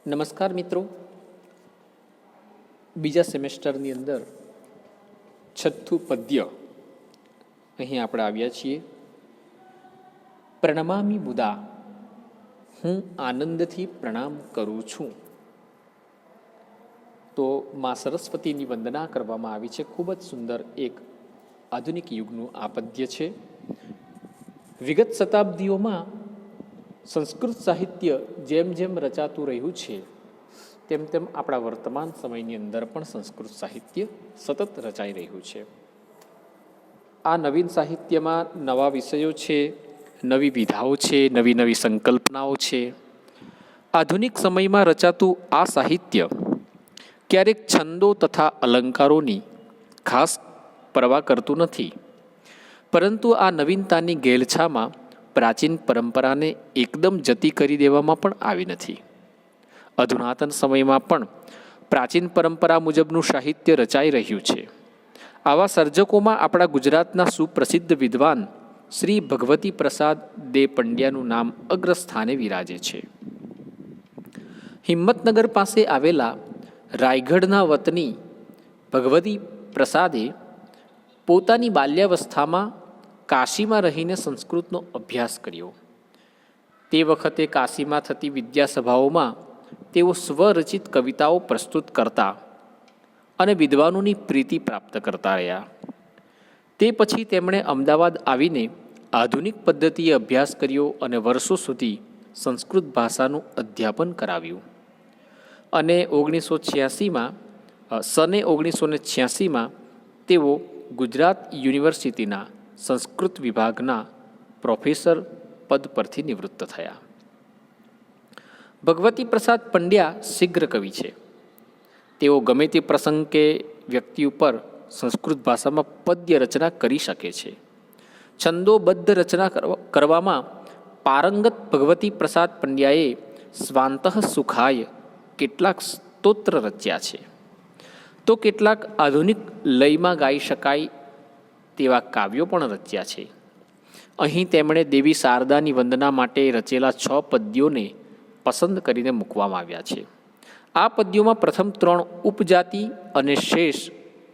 નમસ્કાર મિત્રો, બીજા સેમેસ્ટરની અંદર છઠ્ઠું પદ્ય અહીં આપણે આવ્યા છીએ. પ્રણમામિ બુધા, હું આનંદથી પ્રણામ કરું છું. તો મા સરસ્વતીની વંદના કરવામાં આવી છે. ખૂબ જ સુંદર એક આધુનિક યુગનું આ પદ્ય છે. વિગત શતાબ્દીઓમાં સંસ્કૃત સાહિત્ય જેમ જેમ રચાતું રહ્યું છે તેમ તેમ આપણા વર્તમાન સમયની અંદર પણ સંસ્કૃત સાહિત્ય સતત રચાઈ રહ્યું છે. આ નવીન સાહિત્યમાં નવા વિષયો છે, નવી વિધાઓ છે, નવી નવી સંકલ્પનાઓ છે. આધુનિક સમયમાં રચાતું આ સાહિત્ય ક્યારેક છંદો તથા અલંકારોની ખાસ પરવા કરતું નથી, પરંતુ આ નવીનતાની ગેલછામાં પ્રાચીન પરંપરાને એકદમ જતી કરી દેવામાં પણ આવી નથી. અધુનાતન સમયમાં પણ પ્રાચીન પરંપરા મુજબનું સાહિત્ય રચાઈ રહ્યું છે. આવા સર્જકોમાં આપણા ગુજરાતના સુપ્રસિદ્ધ વિદ્વાન શ્રી ભગવતી પ્રસાદ દે પંડ્યાનું નામ અગ્રસ્થાને વિરાજે છે. હિંમતનગર પાસે આવેલા રાયગઢના વતની ભગવતી પ્રસાદે પોતાની બાલ્યાવસ્થામાં કાશીમાં રહીને સંસ્કૃતનો અભ્યાસ કર્યો. તે વખતે કાશીમાં થતી વિદ્યાસભાઓમાં તેઓ સ્વરચિત કવિતાઓ પ્રસ્તુત કરતા અને વિદ્વાનોની પ્રીતિ પ્રાપ્ત કરતા રહ્યા. તે પછી તેમણે અમદાવાદ આવીને આધુનિક પદ્ધતિએ અભ્યાસ કર્યો અને વર્ષો સુધી સંસ્કૃત ભાષાનું અધ્યાપન કરાવ્યું. અને 1986માં તેઓ ગુજરાત યુનિવર્સિટીના સંસ્કૃત વિભાગના પ્રોફેસર પદ પરથી નિવૃત્ત થયા. ભગવતી પ્રસાદ પંડ્યા શીઘ્ર કવિ છે. તેઓ ગમે તે પ્રસંગ કે વ્યક્તિ ઉપર સંસ્કૃત ભાષામાં પદ્ય રચના કરી શકે છે. છંદોબદ્ધ રચના કરવામાં પારંગત ભગવતી પ્રસાદ પંડ્યાએ સ્વાંતઃ સુખાય કેટલાક સ્તોત્ર રચ્યા છે, તો કેટલાક આધુનિક લયમાં ગાઈ શકાય તેવા કાવ્યો પણ રચ્યા છે. અહીં તેમણે દેવી શારદાની વંદના માટે રચેલા 6 પદ્યોને પસંદ કરીને મૂકવામાં આવ્યા છે. આ પદ્યોમાં પ્રથમ 3 ઉપજાતિ અને શેષ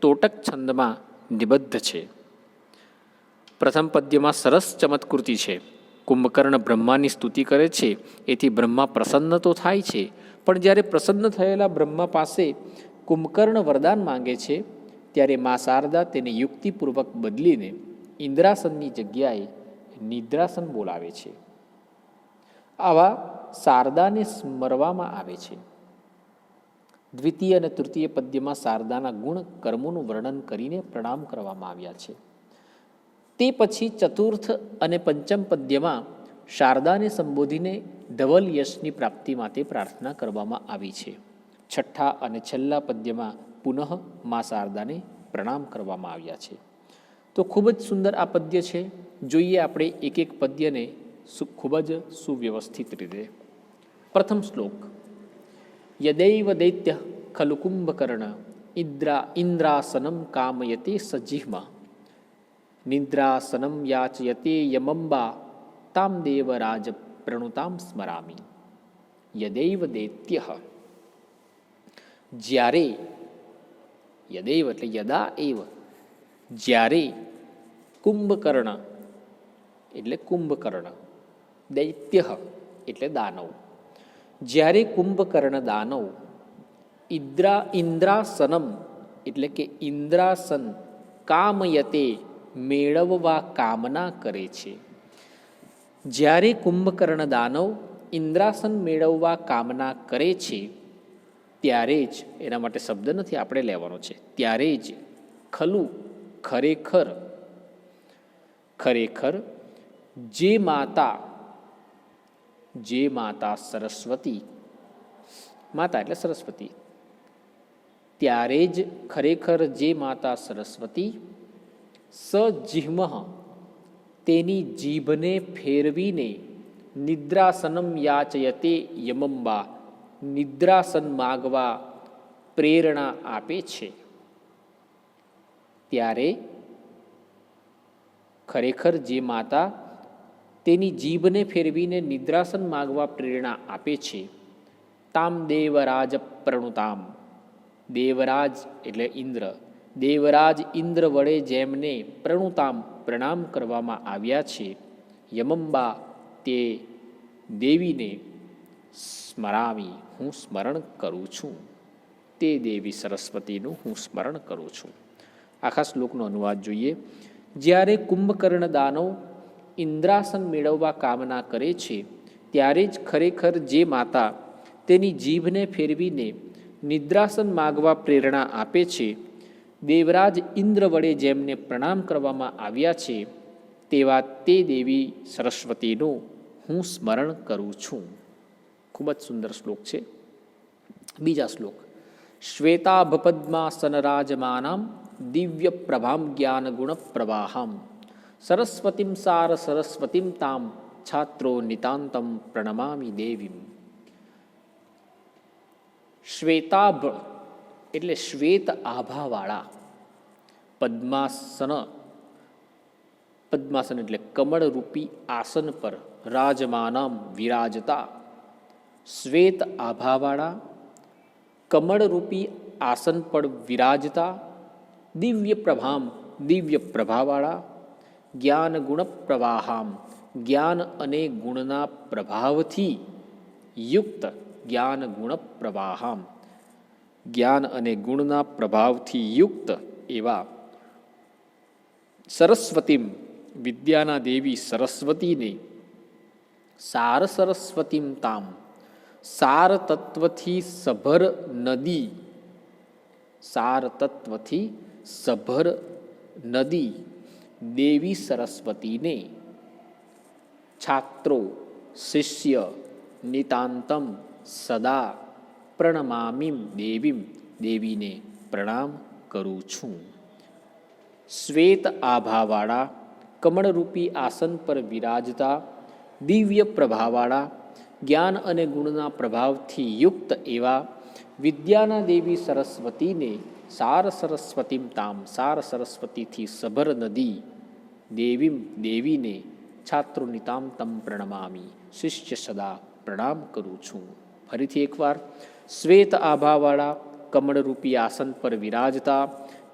તોટક છંદમાં નિબદ્ધ છે. પ્રથમ પદ્યમાં સરસ ચમત્કૃતિ છે. કુંભકર્ણ બ્રહ્માની સ્તુતિ કરે છે, એથી બ્રહ્મા પ્રસન્ન તો થાય છે, પણ જ્યારે પ્રસન્ન થયેલા બ્રહ્મા પાસે કુંભકર્ણ વરદાન માંગે છે ત્યારે મા શારદા તેને યુક્તિપૂર્વક બદલીને ઇન્દ્રાસનની જગ્યાએ નિદ્રાસન બોલાવે છે. આવા શારદાને સ્મરવામાં આવે છે. દ્વિતીય અને તૃતીય પદ્યમાં શારદાના ગુણ કર્મોનું વર્ણન કરીને પ્રણામ કરવામાં આવ્યા છે. તે પછી ચતુર્થ અને પંચમ પદ્યમાં શારદાને સંબોધીને ધવલ યશની પ્રાપ્તિ માટે પ્રાર્થના કરવામાં આવી છે. છઠ્ઠા અને છેલ્લા પદ્યમાં પુનઃ મા શારદાને પ્રણામ કરવામાં આવ્યા છે. તો ખૂબ જ સુંદર આ પદ્ય છે. જોઈએ આપણે એક એક પદ્યને ખૂબ જ સુવ્યવસ્થિત રીતે. પ્રથમ શ્લોક. યદૈવ દૈત્ય ખલુ કુંભકર્ણ ઇન્દ્રાસનમ કામયતે સજીહ્મ નિદ્રાસનમ યાચયતે યમંબા તામ દેવરાજ પ્રણુતામ સ્મરામી. યદૈવ દૈત્ય, જ્યારે, યદૈવ એટલે યદા એવ, જ્યારે, કુંભકર્ણ એટલે કુંભકર્ણ, દૈત્ય એટલે દાનવ, જ્યારે કુંભકર્ણ દાનવ ઇન્દ્રાસનમ એટલે કે ઇન્દ્રાસન કામયતે મેળવવા કામના કરે છે. જ્યારે કુંભકર્ણ દાનવ ઇન્દ્રાસન મેળવવા કામના કરે છે ત્યારે જ, એના માટે શબ્દ નથી આપણે લેવાનો છે, ત્યારે જ ખલુ ખરેખર, ખરેખર જે માતા સરસ્વતી, માતા એટલે સરસ્વતી, ત્યારે જ ખરેખર જે માતા સરસ્વતી સજીહ્મ તેની જીભને ફેરવીને નિદ્રાસનમ યાચયતે યમંબા નિદ્રાસન માગવા પ્રેરણા આપે છે. ત્યારે ખરેખર જે માતા તેની જીભને ફેરવીને નિદ્રાસન માગવા પ્રેરણા આપે છે તામ દેવરાજ પ્રણુતામ, દેવરાજ એટલે ઇન્દ્ર, દેવરાજ ઇન્દ્ર વડે જેમને પ્રણુતામ પ્રણામ કરવામાં આવ્યા છે, યમંબા તે દેવીને સ્મરામી હું સ્મરણ કરું છું, તે દેવી સરસ્વતીનું હું સ્મરણ કરું છું. આખા શ્લોકનો અનુવાદ જોઈએ. જ્યારે કુંભકર્ણ દાનવ ઇન્દ્રાસન મેળવવા કામના કરે છે, ત્યારે જ ખરેખર જે માતા તેની જીભને ફેરવીને નિદ્રાસન માગવા પ્રેરણા આપે છે, દેવરાજ ઇન્દ્ર વડે જેમને પ્રણામ કરવામાં આવ્યા છે, તેવા તે દેવી સરસ્વતીનું હું સ્મરણ કરું છું. ખૂબ જ સુંદર શ્લોક છે. બીજા શ્લોક. શ્વેતાભપદ્માસન રાજમાનામ દિવ્ય પ્રભામ જ્ઞાન ગુણ પ્રવાહમ સરસ્વતીમ સાર સરસ્વતીમ તામ છાત્રો નિતાંતમ પ્રણમામી દેવીમ. શ્વેતાભ એટલે શ્વેત આભાવાળા, પદ્માસન, પદ્માસન એટલે કમળરૂપી આસન પર રાજમાનામ વિરાજતા, શ્વેત આભાવાળા કમળરૂપી આસન પર વિરાજતા, દિવ્ય પ્રભામ દિવ્ય પ્રભાવાળા, જ્ઞાન ગુણ પ્રવાહામ જ્ઞાન અને ગુણના પ્રભાવથી યુક્ત, જ્ઞાન ગુણ પ્રવાહામ જ્ઞાન અને ગુણના પ્રભાવથી યુક્ત એવા સરસ્વતીમ વિદ્યાના દેવી સરસ્વતીને, સાર સરસ્વતીમ તામ સાર તત્વથી સભર નદી, સાર તત્વથી સભર નદી દેવી સરસ્વતીને, છાત્રો શિષ્ય નિતાંતમ સદા પ્રણમામીમ દેવીમ દેવીને પ્રણામ કરું છું. શ્વેત આભાવાળા કમળરૂપી આસન પર વિરાજતા, દિવ્ય પ્રભાવાળા જ્ઞાન અને ગુણના પ્રભાવથી યુક્ત એવા વિદ્યાના દેવી સરસ્વતીને, સાર સરસ્વતીમ તામ સાર સરસ્વતીથી સભર નદી દેવીમ દેવીને, છાત્રો નિતાંતમ પ્રણમામી શિષ્ય સદા પ્રણામ કરું છું. ફરીથી એકવાર. શ્વેત આભાવાળા કમળરૂપી આસન પર વિરાજતા,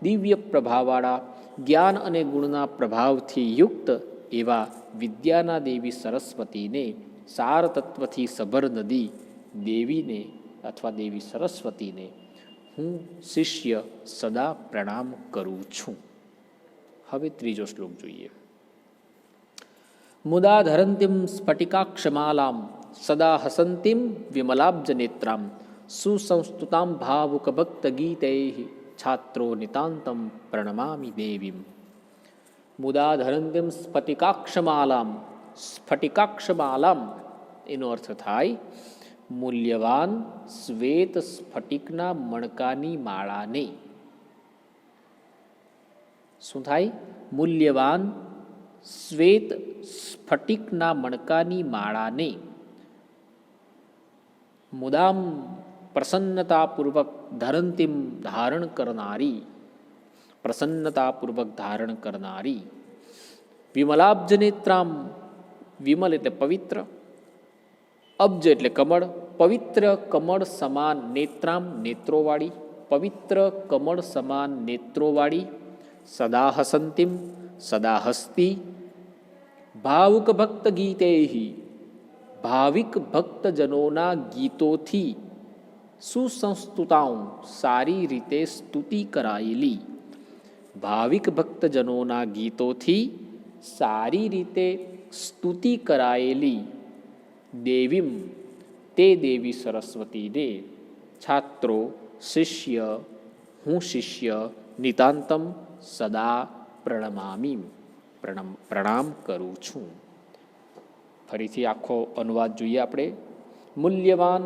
દિવ્ય પ્રભાવાળા જ્ઞાન અને ગુણના પ્રભાવથી યુક્ત એવા વિદ્યાના દેવી સરસ્વતીને, સાર તત્વથી સભર નદી દેવીને અથવા દેવી સરસ્વતીને હું શિષ્ય સદા પ્રણામ કરું છું. હવે ત્રીજો શ્લોક જોઈએ. મુદા ધરંતીમ સ્ફટિકાક્ષમાલામ સદા હસંતીમ વિમલાબ્જ નેત્રામ સુસંસ્તુતામ ભાવુક ભક્ત ગીતૈ છાત્રો નિતાંતમ પ્રણમામી દેવીમ. મુદા ધરંતીમ સ્ફટિકાક્ષમાલામ, સ્ફટિકાક્ષમાલામ એનો અર્થ થાય મૂલ્યવાન શ્વેત સ્ફટિકના મણકાની માળાને. શું થાય? મૂલ્યવાન શ્વેત સ્ફટિકના મણકાની માળાને મુદામ પ્રસન્નતાપૂર્વક ધરંતીમ ધારણ કરનારી, પ્રસન્નતાપૂર્વક ધારણ કરનારી, વિમલાબ્જ નેત્રામ, વિમલ એટલે પવિત્ર, અબ્જ એટલે કમળ, પવિત્ર કમળ સમાન નેત્રામ નેત્રોવાળી, પવિત્ર કમળ સમાન નેત્રોવાળી, સદા હસંતીમ સદા હસતી, ભાવુક ભક્ત ગીતૈહિ ભાવિક ભક્તજનોના ગીતોથી, સુસંસ્તુતાઓ સારી રીતે સ્તુતિ કરાયેલી, ભાવિક ભક્તજનોના ગીતોથી સારી રીતે સ્તુતિ કરાયેલી દેવીમ તે દેવી સરસ્વતીને, છાત્રો શિષ્ય હું શિષ્ય નિતાંતમ સદા પ્રણમામી પ્રણામ કરું છું. ફરીથી આખો અનુવાદ જોઈએ આપણે. મૂલ્યવાન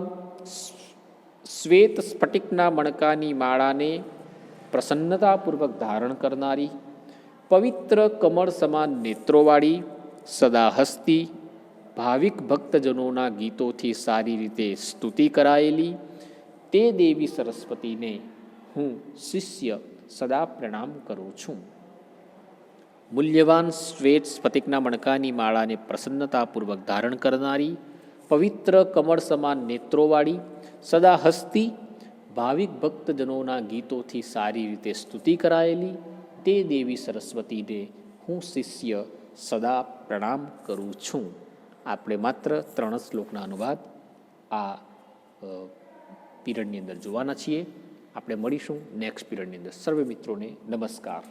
શ્વેત સ્ફટિકના મણકાની માળાને પ્રસન્નતાપૂર્વક ધારણ કરનારી, પવિત્ર કમળ સમાન નેત્રોવાળી, સદા હસતી, ભાવિક ભક્તજનોના ગીતોથી સારી રીતે સ્તુતિ કરાયેલી તે દેવી સરસ્વતીને હું શિષ્ય સદા પ્રણામ કરું છું. મૂલ્યવાન શ્વેત સ્ફટિકના મણકાની માળાને પ્રસન્નતાપૂર્વક ધારણ કરનારી, પવિત્ર કમળ સમાન નેત્રોવાળી, સદા હસતી, ભાવિક ભક્તજનોના ગીતોથી સારી રીતે સ્તુતિ કરાયેલી તે દેવી સરસ્વતીને હું શિષ્ય સદા પ્રણામ કરું છું. આપણે માત્ર 3 શ્લોકના અનુવાદ આ પીરિયડની અંદર જોવાના છીએ. આપણે મળીશું નેક્સ્ટ પીરિયડની અંદર. સર્વે મિત્રોને નમસ્કાર.